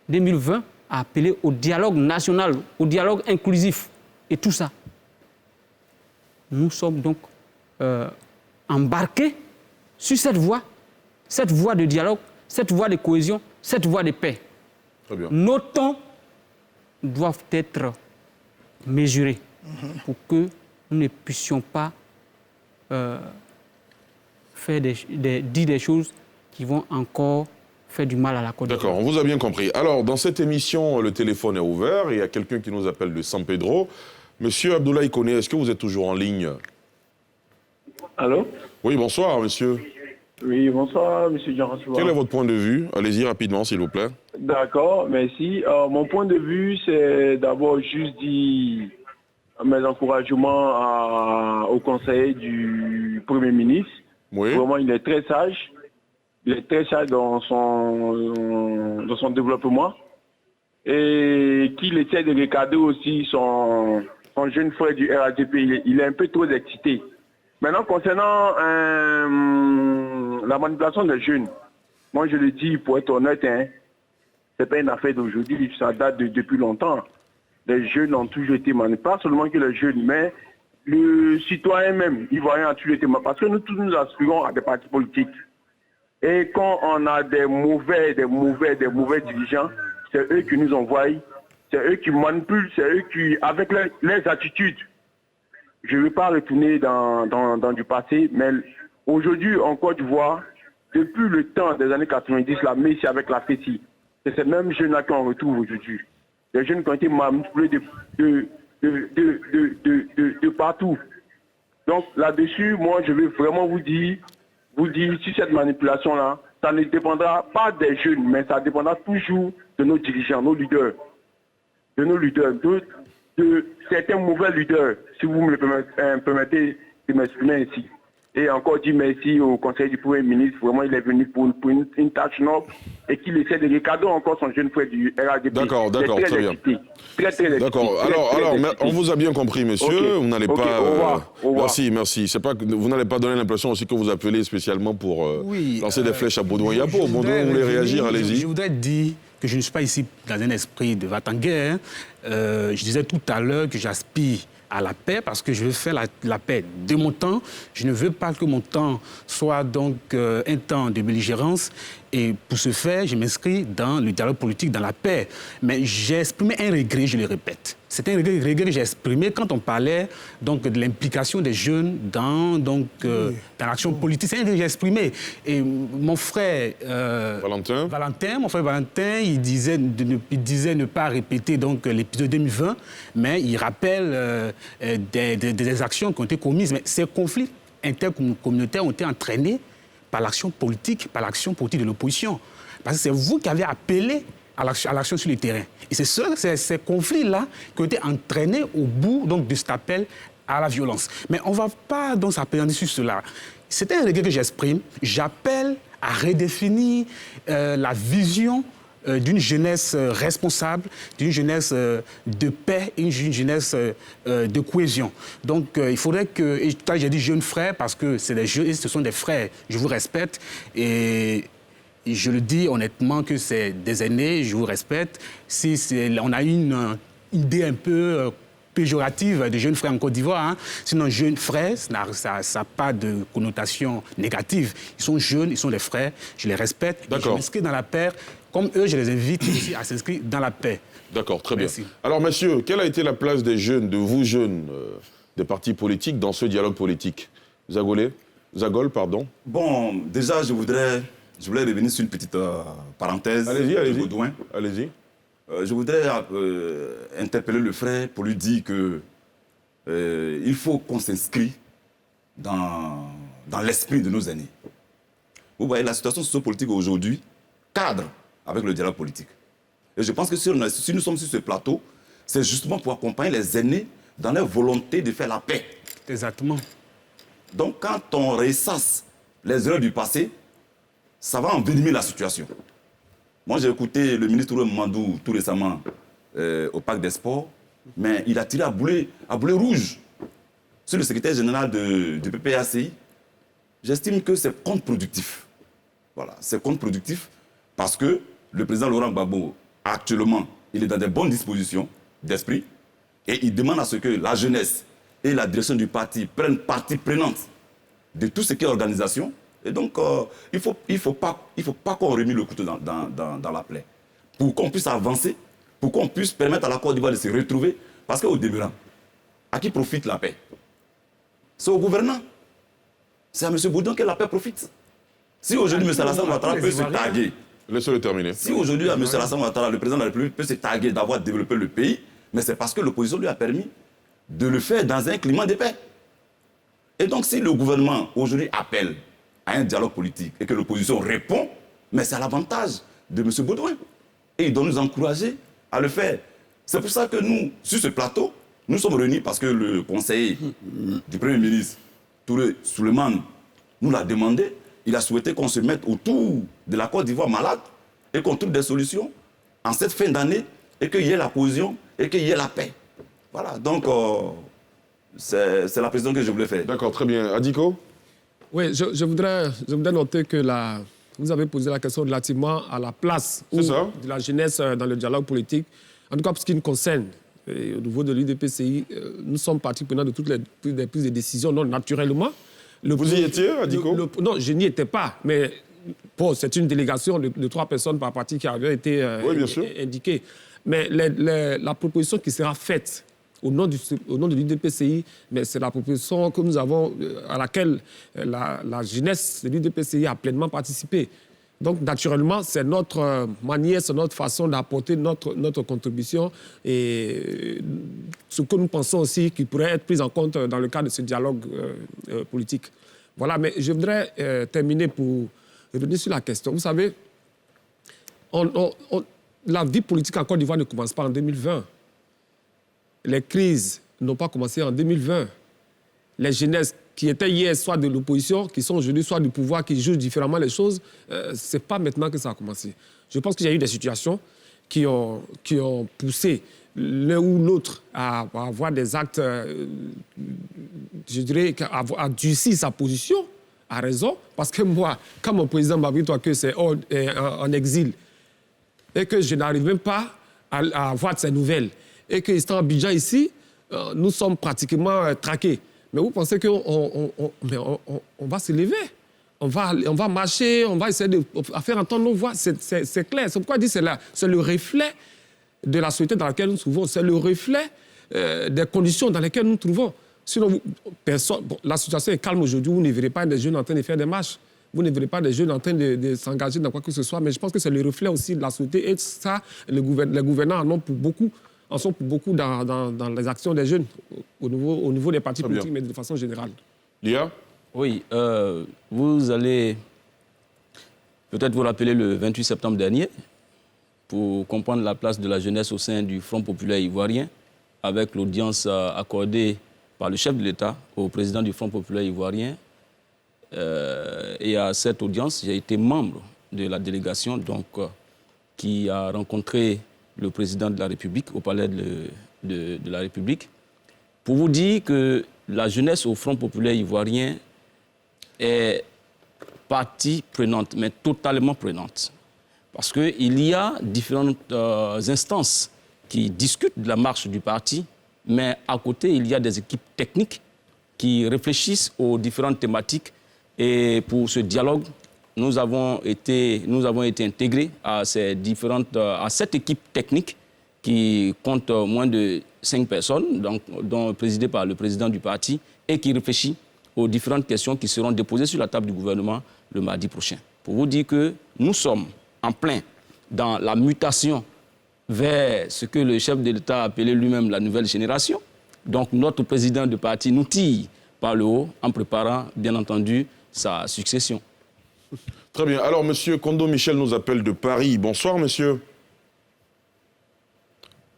2020 a appelé au dialogue national, au dialogue inclusif et tout ça. Nous sommes donc embarqués sur cette voie de dialogue, cette voie de cohésion, cette voie de paix. Très bien. Nos temps doivent être mesurés pour que nous ne puissions pas dire des choses qui vont encore faire du mal à la Côte d'Ivoire. D'accord, on vous a bien compris. Alors, dans cette émission, le téléphone est ouvert. Il y a quelqu'un qui nous appelle de San Pedro. Monsieur Abdoulaye Koné, est-ce que vous êtes toujours en ligne? Allô? Oui, bonsoir, monsieur. Oui, bonsoir, monsieur Jean. Quel est votre point de vue? Allez-y rapidement, s'il vous plaît. D'accord, merci. Mon point de vue, c'est d'abord juste dire mes encouragements au conseiller du Premier ministre. Oui. Vraiment, il est très sage. Il est très sage dans son développement et qu'il essaie de regarder aussi son jeune frère du RADP. Il est un peu trop excité. Maintenant, concernant la manipulation des jeunes, moi je le dis pour être honnête, c'est pas une affaire d'aujourd'hui, ça date depuis longtemps. Les jeunes ont toujours été manipulés, pas seulement que les jeunes, mais le citoyen même, ivoirien a toujours été manipulé, parce que nous tous nous aspirons à des partis politiques. Et quand on a des mauvais dirigeants, c'est eux qui nous envoient, c'est eux qui manipulent, c'est eux qui, avec leurs attitudes. Je ne veux pas retourner dans du passé, mais aujourd'hui, en Côte d'Ivoire, depuis le temps des années 90, la Messi avec la Fessi, c'est ces mêmes jeunes-là qu'on retrouve aujourd'hui. Les jeunes qui ont été manipulés de partout. Donc là-dessus, moi, je veux vraiment vous dire, si cette manipulation-là, ça ne dépendra pas des jeunes, mais ça dépendra toujours de nos dirigeants, nos leaders, de certains mauvais leaders, si vous me le permettez de m'exprimer ainsi. Et encore dire merci au conseil du Premier ministre. Vraiment, il est venu pour une tâche noble et qu'il essaie de regarder encore son jeune frère du RADP. D'accord, très bien. Très d'accord. Alors, on vous a bien compris, monsieur. Okay. Vous n'allez pas... Au revoir. Merci. C'est pas que vous n'allez pas donner l'impression aussi que vous appelez spécialement pour lancer des flèches à Baudouin Yabo. Baudouin, vous voulez réagir, allez-y. Je voudrais dire que je ne suis pas ici dans un esprit de va-t-en-guerre. Je disais tout à l'heure que j'aspire à la paix parce que je veux faire la paix de mon temps. Je ne veux pas que mon temps soit donc un temps de belligérance. Et pour ce faire, je m'inscris dans le dialogue politique, dans la paix. Mais j'ai exprimé un regret, je le répète. C'est un regret que j'ai exprimé quand on parlait donc, de l'implication des jeunes dans l'action politique. C'est un regret que j'ai exprimé. Et mon frère Valentin, il disait ne pas répéter donc, l'épisode 2020, mais il rappelle des actions qui ont été commises. Mais ces conflits intercommunautaires ont été entraînés par l'action politique de l'opposition. Parce que c'est vous qui avez appelé à l'action sur le terrain. Et c'est ces conflits-là qui ont été entraînés au bout donc, de cet appel à la violence. Mais on ne va pas donc s'appréhender sur cela. C'est un regret que j'exprime. J'appelle à redéfinir la vision d'une jeunesse responsable, d'une jeunesse de paix, une jeunesse de cohésion. Donc, il faudrait que... Et tout à l'heure, j'ai dit jeunes frères parce que ce sont des frères. Je vous respecte et je le dis honnêtement que c'est des aînés, je vous respecte. On a une idée un peu péjorative de jeunes frères en Côte d'Ivoire. Sinon, jeunes frères, ça n'a pas de connotation négative. Ils sont jeunes, ils sont des frères, je les respecte. Je m'inscris dans la paix. Comme eux, je les invite aussi à s'inscrire dans la paix. D'accord, très bien. Merci. Alors, messieurs, quelle a été la place des jeunes, de vous jeunes, des partis politiques dans ce dialogue politique? Zagol, pardon. Bon, déjà, je voulais revenir sur une petite parenthèse. Allez-y. Baudouin. Allez-y. Je voudrais interpeller le frère pour lui dire que il faut qu'on s'inscrit dans l'esprit de nos aînés. Vous voyez, la situation sociopolitique aujourd'hui cadre avec le dialogue politique. Et je pense que si nous sommes sur ce plateau, c'est justement pour accompagner les aînés dans leur volonté de faire la paix. Exactement. Donc quand on ressasse les erreurs du passé, ça va envenimer la situation. Moi, j'ai écouté le ministre Mandou tout récemment au Parc des Sports, mais il a tiré à boulet rouge sur le secrétaire général du PPACI. J'estime que c'est contre-productif. Voilà, c'est contre-productif parce que le président Laurent Gbagbo, actuellement, il est dans des bonnes dispositions d'esprit et il demande à ce que la jeunesse et la direction du parti prennent partie prenante de tout ce qui est organisation. Et donc, il ne faut pas qu'on remue le couteau dans la plaie. Pour qu'on puisse avancer, pour qu'on puisse permettre à la Côte d'Ivoire de se retrouver. Parce qu'au demeurant, à qui profite la paix? C'est au gouvernant. C'est à M. Boudon que la paix profite. Si aujourd'hui, M. Alassane Ouattara peut se taguer. Laissez-le terminer. Si aujourd'hui, M. Alassane Ouattara, le président de la République, peut se taguer d'avoir développé le pays, mais c'est parce que l'opposition lui a permis de le faire dans un climat de paix. Et donc, si le gouvernement aujourd'hui appelle à un dialogue politique et que l'opposition répond, mais c'est à l'avantage de M. Baudouin. Et il doit nous encourager à le faire. C'est pour ça que nous, sur ce plateau, nous sommes réunis parce que le conseiller du Premier ministre, Touré Souleymane, nous l'a demandé. il a souhaité qu'on se mette autour de la Côte d'Ivoire malade et qu'on trouve des solutions en cette fin d'année et qu'il y ait la cohésion et qu'il y ait la paix. Voilà, donc c'est la précision que je voulais faire. D'accord, très bien. Adiko? Oui, je voudrais noter que vous avez posé la question relativement à la place de la jeunesse dans le dialogue politique. En tout cas, pour ce qui nous concerne, au niveau de l'UDPCI, nous sommes partie prenante de toutes les prises de décisions, non naturellement. Vous y étiez, Adiko? Non, je n'y étais pas, mais bon, c'est une délégation de 3 personnes par parti qui avait été indiquée. Mais la proposition qui sera faite au nom de l'UDPCI, mais c'est la proposition que nous avons, à laquelle la jeunesse de l'UDPCI a pleinement participé. Donc, naturellement, c'est notre manière, c'est notre façon d'apporter notre contribution et ce que nous pensons aussi qui pourrait être pris en compte dans le cadre de ce dialogue politique. Voilà, mais je voudrais terminer pour revenir sur la question. Vous savez, la vie politique en Côte d'Ivoire ne commence pas en 2020. Les crises n'ont pas commencé en 2020. Les jeunesses qui étaient hier soit de l'opposition, qui sont aujourd'hui soit du pouvoir, qui jugent différemment les choses, ce n'est pas maintenant que ça a commencé. Je pense qu'il y a eu des situations qui ont poussé l'un ou l'autre à avoir des actes, je dirais, à durcir sa position, à raison. Parce que moi, quand mon président m'a dit que c'est en exil et que je n'arrive même pas à avoir de ses nouvelles et qu'il est en Abidjan ici, nous sommes pratiquement traqués. Mais vous pensez qu'on va se lever, on va marcher, on va essayer de faire entendre nos voix. C'est clair. C'est pourquoi je dis que c'est le reflet de la société dans laquelle nous nous trouvons. C'est le reflet des conditions dans lesquelles nous nous trouvons. Sinon, la situation est calme aujourd'hui. Vous ne verrez pas des jeunes en train de faire des marches. Vous ne verrez pas des jeunes en train de s'engager dans quoi que ce soit. Mais je pense que c'est le reflet aussi de la société. Et ça, les gouvernants en ont pour beaucoup. En sont pour beaucoup dans les actions des jeunes au niveau des partis politiques, mais de façon générale. Lia? Oui, vous allez peut-être vous rappeler le 28 septembre dernier pour comprendre la place de la jeunesse au sein du Front populaire ivoirien avec l'audience accordée par le chef de l'État au président du Front populaire ivoirien. Et à cette audience, j'ai été membre de la délégation donc, qui a rencontré le président de la République, au palais de la République, pour vous dire que la jeunesse au Front populaire ivoirien est partie prenante, mais totalement prenante. Parce qu'il y a différentes instances qui discutent de la marche du parti, mais à côté, il y a des équipes techniques qui réfléchissent aux différentes thématiques. Et pour ce dialogue, nous avons été intégrés à cette équipe technique qui compte moins de 5 personnes, dont présidée par le président du parti, et qui réfléchit aux différentes questions qui seront déposées sur la table du gouvernement le mardi prochain. Pour vous dire que nous sommes en plein dans la mutation vers ce que le chef de l'État a appelé lui-même la nouvelle génération. Donc notre président de parti nous tire par le haut en préparant, bien entendu, sa succession. Très bien. Alors, monsieur Kondo Michel nous appelle de Paris. Bonsoir, monsieur.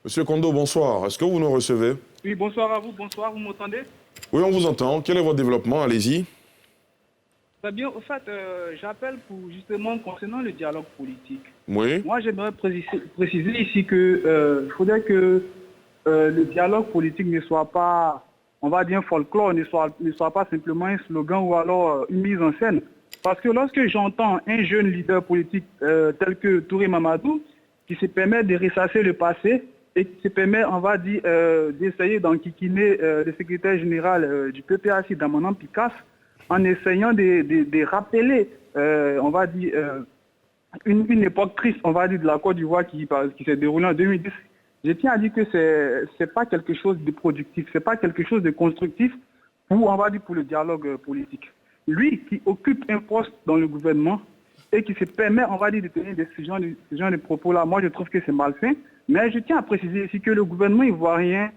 Monsieur Kondo, bonsoir. Est-ce que vous nous recevez? Oui, bonsoir à vous. Bonsoir, vous m'entendez? Oui, on vous entend. Quel est votre développement? Allez-y. Très bien. Au fait, j'appelle pour justement concernant le dialogue politique. Oui. Moi, j'aimerais préciser ici que il faudrait que le dialogue politique ne soit pas, on va dire, folklore, ne soit pas simplement un slogan ou alors une mise en scène. Parce que lorsque j'entends un jeune leader politique tel que Touré Mamadou, qui se permet de ressasser le passé et qui se permet, on va dire, d'essayer d'enquiquiner le secrétaire général du PPAC, Damanan Picasse, en essayant de rappeler, on va dire, une époque triste, on va dire, de la Côte d'Ivoire qui s'est déroulée en 2010. Je tiens à dire que c'est pas quelque chose de productif, c'est pas quelque chose de constructif pour, on va dire, pour le dialogue politique. Lui qui occupe un poste dans le gouvernement et qui se permet, on va dire, de tenir ce genre de propos-là, moi je trouve que c'est mal fait. Mais je tiens à préciser ici que le gouvernement ivoirien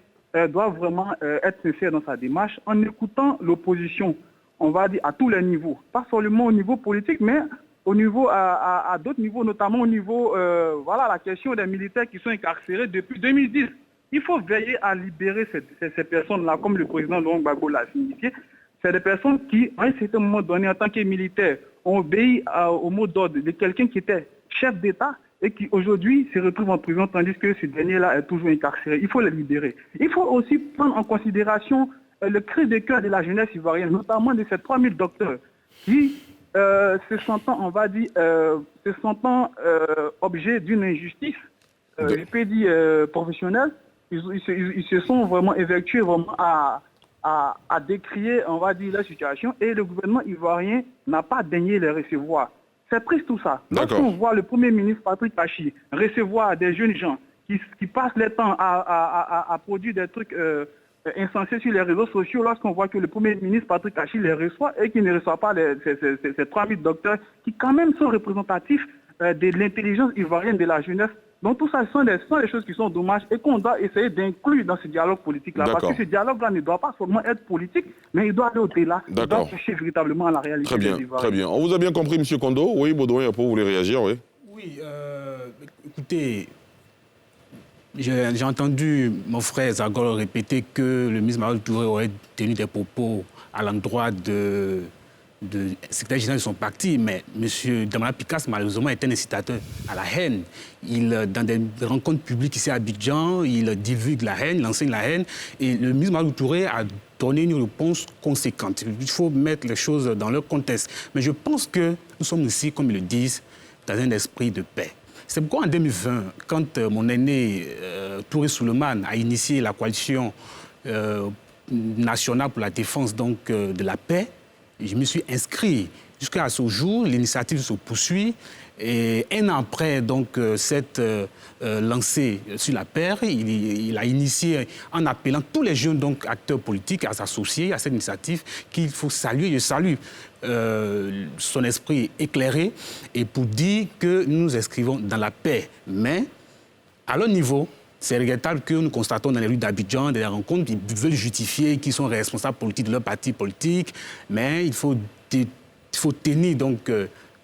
doit vraiment être sincère dans sa démarche en écoutant l'opposition, on va dire, à tous les niveaux. Pas seulement au niveau politique, mais au niveau, à d'autres niveaux, notamment au niveau, voilà, la question des militaires qui sont incarcérés depuis 2010. Il faut veiller à libérer ces personnes-là, comme le président Laurent Gbagbo l'a signifié. c'est des personnes qui, à un certain moment donné, en tant que militaires, ont obéi au mot d'ordre de quelqu'un qui était chef d'État et qui aujourd'hui se retrouve en prison tandis que ce dernier-là est toujours incarcéré. Il faut le libérer. Il faut aussi prendre en considération le cri de cœur de la jeunesse ivoirienne, notamment de ces 3000 docteurs qui se sentant, on va dire, objet d'une injustice, je peux dire professionnelle, ils se sont vraiment évertués vraiment à décrier, on va dire, la situation, et le gouvernement ivoirien n'a pas daigné les recevoir. C'est triste tout ça. Lorsqu'on voit le Premier ministre Patrick Kachi recevoir des jeunes gens qui passent le temps à produire des trucs insensés sur les réseaux sociaux, lorsqu'on voit que le Premier ministre Patrick Kachi les reçoit et qu'il ne reçoit pas ces 3000 docteurs qui quand même sont représentatifs de l'intelligence ivoirienne de la jeunesse. Donc tout ça, ce sont des choses qui sont dommages et qu'on doit essayer d'inclure dans ce dialogue politique-là. Parce que ce dialogue-là ne doit pas seulement être politique, mais il doit aller au-delà. Il doit toucher véritablement à la réalité. Très bien, très bien. On vous a bien compris, M. Kondo. Oui, Baudouin, après vous voulez réagir, oui. Oui, écoutez, j'ai entendu mon frère Zagor répéter que le ministre Mamadou Touré aurait tenu des propos à l'endroit de secrétaire général de son parti, mais M. Damana Picasse, malheureusement, est un incitateur à la haine. Dans des rencontres publiques ici à Abidjan, il divulgue la haine, il enseigne la haine, et le ministre Mamadou Touré a donné une réponse conséquente. Il faut mettre les choses dans leur contexte. Mais je pense que nous sommes ici, comme ils le disent, dans un esprit de paix. C'est pourquoi en 2020, quand mon aîné Touré Souleymane a initié la coalition nationale pour la défense de la paix, je me suis inscrit. Jusqu'à ce jour, l'initiative se poursuit. Et un an après cette lancée sur la paix, il a initié en appelant tous les jeunes acteurs politiques à s'associer à cette initiative qu'il faut saluer. Je salue son esprit éclairé et pour dire que nous nous inscrivons dans la paix. Mais à leur niveau, c'est regrettable que nous constatons dans les rues d'Abidjan des rencontres qui veulent justifier qu'ils sont responsables politiques de leur parti politique, mais il faut tenir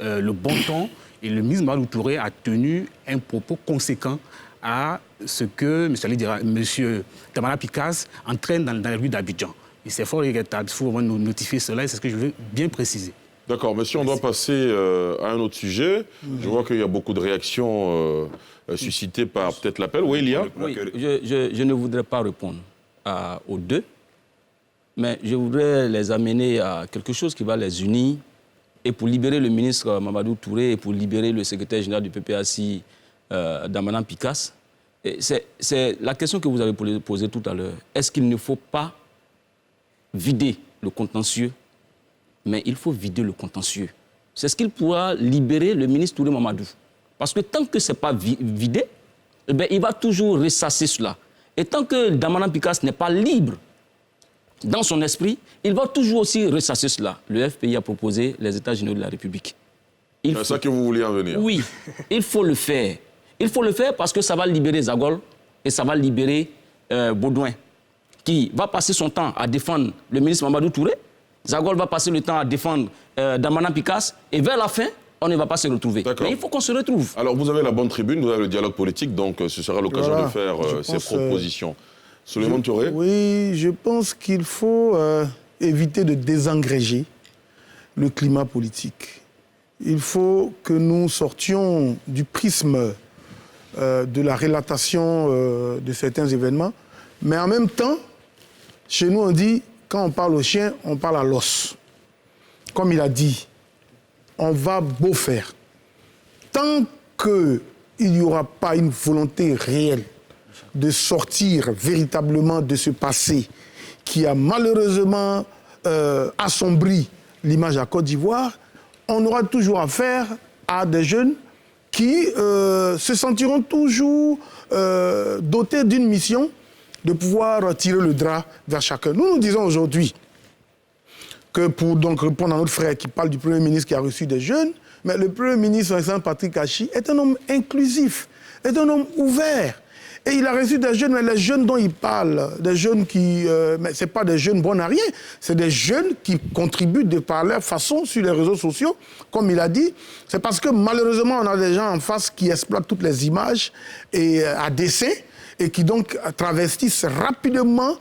le bon ton. Et le ministre Mamadou Touré a tenu un propos conséquent à ce que M. Damana Picasse entraîne dans les rues d'Abidjan. Et c'est fort regrettable. Il faut vraiment nous notifier cela et c'est ce que je veux bien préciser. D'accord, mais si on doit passer à un autre sujet, je vois qu'il y a beaucoup de réactions suscitées par peut-être l'appel. Oui, Elia. Oui, je ne voudrais pas répondre aux deux, mais je voudrais les amener à quelque chose qui va les unir. Et pour libérer le ministre Mamadou Touré et pour libérer le secrétaire général du PPACI, Damana Picasse, c'est la question que vous avez posée tout à l'heure. Est-ce qu'il ne faut pas vider le contentieux? Mais il faut vider le contentieux. C'est ce qu'il pourra libérer le ministre Touré Mamadou. Parce que tant que ce n'est pas vidé, eh bien, il va toujours ressasser cela. Et tant que Damana Picasse n'est pas libre dans son esprit, il va toujours aussi ressasser cela. Le FPI a proposé les États généraux de la République. C'est ça que vous voulez en venir? Oui, il faut le faire. Il faut le faire parce que ça va libérer Zagol et ça va libérer Baudouin, qui va passer son temps à défendre le ministre Mamadou Touré. Zagol va passer le temps à défendre Damana Picasse et vers la fin, on ne va pas se retrouver. Mais il faut qu'on se retrouve. Alors vous avez la bonne tribune, vous avez le dialogue politique, donc ce sera l'occasion de faire ces propositions. Souleymane Touré? Oui, je pense qu'il faut éviter de désengréger le climat politique. Il faut que nous sortions du prisme de la relatation de certains événements, mais en même temps, chez nous on dit, quand on parle au chien, on parle à l'os. Comme il a dit, on va beau faire. Tant qu'il n'y aura pas une volonté réelle de sortir véritablement de ce passé qui a malheureusement assombri l'image à Côte d'Ivoire, on aura toujours affaire à des jeunes qui se sentiront toujours dotés d'une mission de pouvoir tirer le drap vers chacun. Nous disons aujourd'hui que pour donc répondre à notre frère qui parle du Premier ministre qui a reçu des jeunes, mais le Premier ministre, Alexandre Patrick Kachi, est un homme inclusif, est un homme ouvert. Et il a reçu des jeunes, mais les jeunes dont il parle, des jeunes qui... mais ce n'est pas des jeunes bons à rien, c'est des jeunes qui contribuent de par leur façon sur les réseaux sociaux, comme il a dit. C'est parce que malheureusement, on a des gens en face qui exploitent toutes les images et, à dessein. et qui donc travestissent rapidement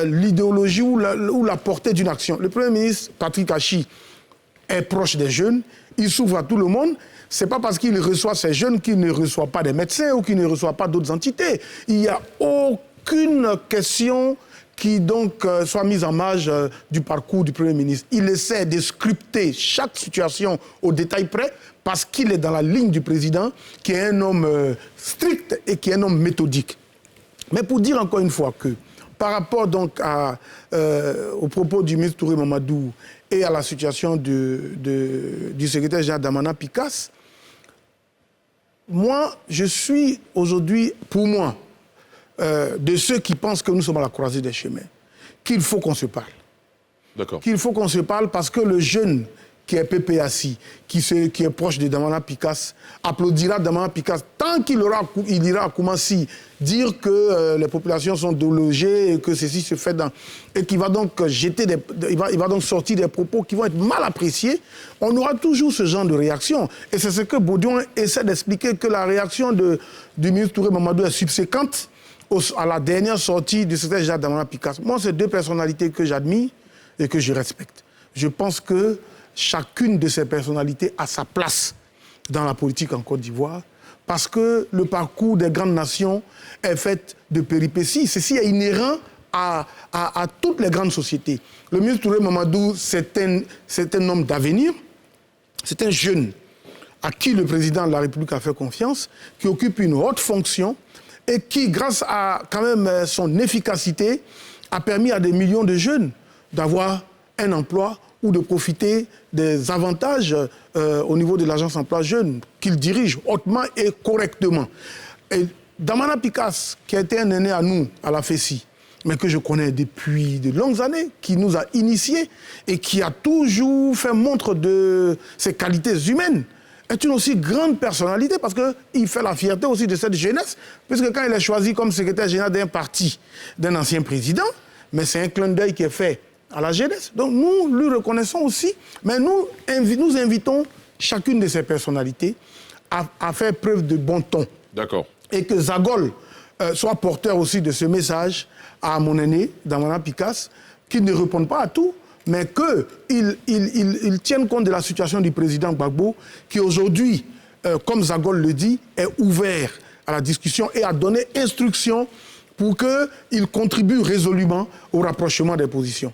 l'idéologie ou la portée d'une action. Le Premier ministre, Patrick Achi, est proche des jeunes, il s'ouvre à tout le monde. Ce n'est pas parce qu'il reçoit ces jeunes qu'il ne reçoit pas des médecins ou qu'il ne reçoit pas d'autres entités. Il n'y a aucune question qui donc soit mise en marge du parcours du Premier ministre. Il essaie de sculpter chaque situation au détail près parce qu'il est dans la ligne du président, qui est un homme strict et qui est un homme méthodique. Mais pour dire encore une fois que, par rapport donc aux propos du ministre Touré Mamadou et à la situation du secrétaire général Damana Picasse, moi, je suis aujourd'hui, pour moi, de ceux qui pensent que nous sommes à la croisée des chemins, qu'il faut qu'on se parle. D'accord. Qu'il faut qu'on se parle parce que le jeune qui est PPACI, qui est proche de Damana Picasse, applaudira Damana Picasse tant qu'il ira à Koumassi dire que les populations sont délogées et que ceci se fait dans... Et qu'il va donc il va donc sortir des propos qui vont être mal appréciés. On aura toujours ce genre de réaction. Et c'est ce que Baudion essaie d'expliquer, que la réaction du ministre Touré Mamadou est subséquente à la dernière sortie du secrétaire général Damana Picasse. Moi, c'est deux personnalités que j'admire et que je respecte. Je pense que chacune de ces personnalités a sa place dans la politique en Côte d'Ivoire, parce que le parcours des grandes nations est fait de péripéties. Ceci est inhérent à toutes les grandes sociétés. Le ministre Touré Mamadou, c'est un homme d'avenir, c'est un jeune à qui le président de la République a fait confiance, qui occupe une haute fonction et qui, grâce à quand même son efficacité, a permis à des millions de jeunes d'avoir un emploi ou de profiter des avantages au niveau de l'agence emploi jeune qu'il dirige hautement et correctement. Et Damana Picasse, qui a été un aîné à nous, à la FESI, mais que je connais depuis de longues années, qui nous a initiés et qui a toujours fait montre de ses qualités humaines, est une aussi grande personnalité parce qu'il fait la fierté aussi de cette jeunesse, puisque quand il est choisi comme secrétaire général d'un parti, d'un ancien président, mais c'est un clin d'œil qui est fait à la jeunesse. Donc nous lui reconnaissons aussi, mais nous invitons chacune de ces personnalités à faire preuve de bon ton. D'accord. Et que Zagol soit porteur aussi de ce message à mon aîné, Damana Picasse, qu'il ne réponde pas à tout, mais qu'il tienne compte de la situation du président Gbagbo, qui aujourd'hui, comme Zagol le dit, est ouvert à la discussion et a donné instruction pour qu'il contribue résolument au rapprochement des positions.